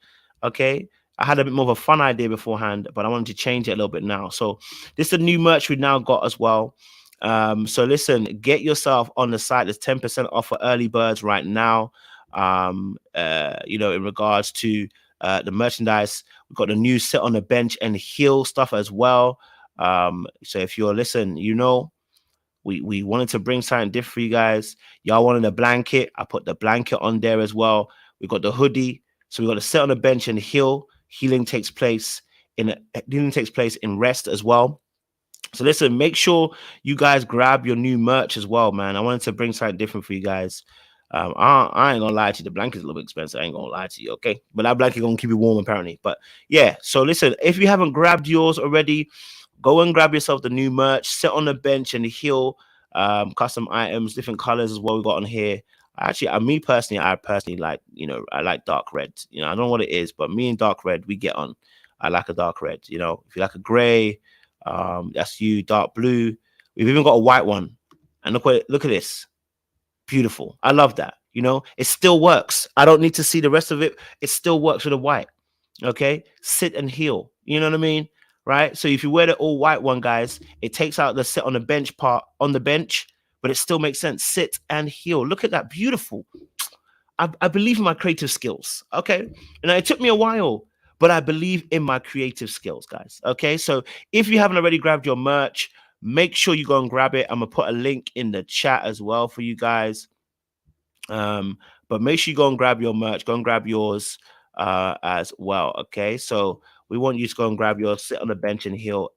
Okay. I had a bit more of a fun idea beforehand, but I wanted to change it a little bit now. So this is the new merch we've now got as well. So listen, get yourself on the site. There's 10% off for early birds right now. You know, in regards to the merchandise, we've got the new Sit on the Bench and Heal stuff as well. So if you're you know, we wanted to bring something different for you guys. Y'all wanted a blanket. I put the blanket on there as well. We got the hoodie. So we got to sit on the bench and heal. Healing takes place in rest as well. So listen, make sure you guys grab your new merch as well, man. I wanted to bring something different for you guys. I ain't gonna lie to you. The blanket's a little bit expensive. I ain't gonna lie to you, okay? But that blanket gonna keep you warm apparently. But yeah, so listen, if you haven't grabbed yours already, go and grab yourself the new merch. Sit on the bench and heal. Custom items, different colors as well we got on here. I personally like, you know, I like dark red. You know, I don't know what it is, but me and dark red, we get on. I like a dark red. You know, if you like a gray, that's you. Dark blue. We've even got a white one. And look at this. Beautiful. I love that. You know, it still works. I don't need to see the rest of it. It still works with a white. Okay, sit and heal. You know what I mean? Right. So if you wear the all white one, guys, it takes out the sit on the bench part on the bench, but it still makes sense. Sit and heal. Look at that. Beautiful. I believe in my creative skills. Okay. And it took me a while, but I believe in my creative skills, guys. Okay. So if you haven't already grabbed your merch, make sure you go and grab it. I'm going to put a link in the chat as well for you guys. But make sure you go and grab your merch. Go and grab yours. as well. Okay, so we want you to go and grab yours, sit on the bench and heal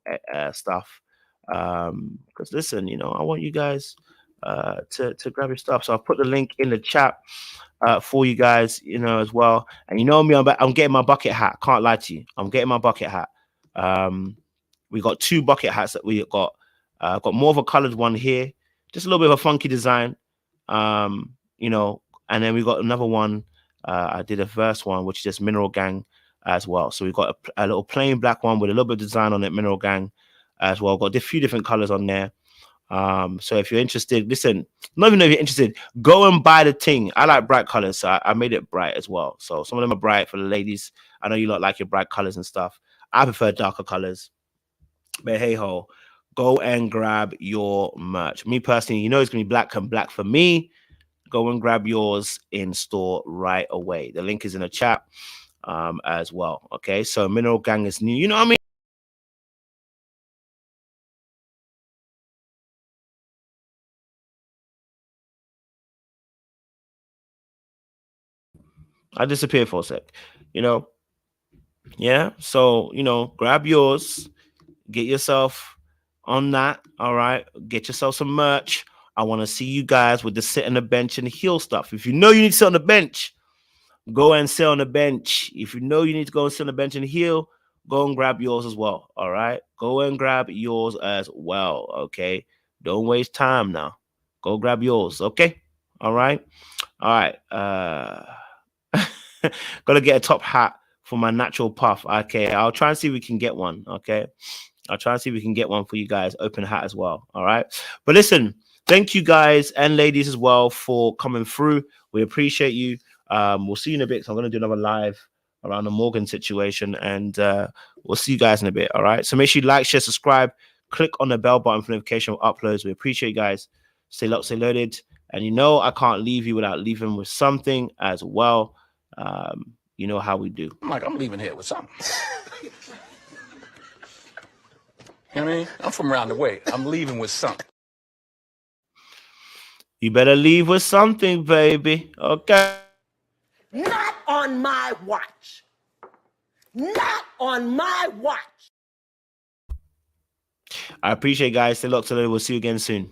stuff. Because listen, you know, I want you guys to grab your stuff. So I'll put the link in the chat for you guys, you know, as well. And you know me, I'm getting my bucket hat. Can't lie to you, I'm getting my bucket hat. We got 2 bucket hats that we got. Got more of a colored one here, just a little bit of a funky design. You know, and then we got another one. I did a verse one, which is just Mineral Gang as well. So we've got a little plain black one with a little bit of design on it, Mineral Gang as well. Got a few different colors on there. So if you're interested, listen, not even know if you're interested, go and buy the thing. I like bright colors, so I made it bright as well. So some of them are bright for the ladies. I know you lot like your bright colors and stuff. I prefer darker colors, but hey ho, go and grab your merch. Me personally, you know it's gonna be black and black for me. Go and grab yours in store right away. The link is in the chat as well. Okay, so Mineral Gang is new. You know what I mean? I disappeared for a sec. You know, yeah. So you know, grab yours, get yourself on that. All right, get yourself some merch. I want to see you guys with the sit on the bench and heal stuff. If you know you need to sit on the bench, go and sit on the bench. If you know you need to go and sit on the bench and heal, go and grab yours as well. All right, go and grab yours as well. Okay, don't waste time now. Go grab yours. Okay, all right, all right. Gotta get a top hat for my natural puff. Okay, I'll try and see if we can get one. Okay, I'll try and see if we can get one for you guys. Open hat as well. All right, but listen, thank you guys and ladies as well for coming through. We appreciate you. We'll see you in a bit. So I'm gonna do another live around the Morgan situation, and we'll see you guys in a bit. All right, so make sure you like, share, subscribe, click on the bell button for notification of uploads. We appreciate you guys. Stay locked, stay loaded, and you know I can't leave you without leaving with something as well. You know how we do. I'm leaving here with something. You know what I mean? I'm from around the way. I'm leaving with something. You better leave with something, baby. Okay. Not on my watch. Not on my watch. I appreciate you guys. Stay locked. We'll see you again soon.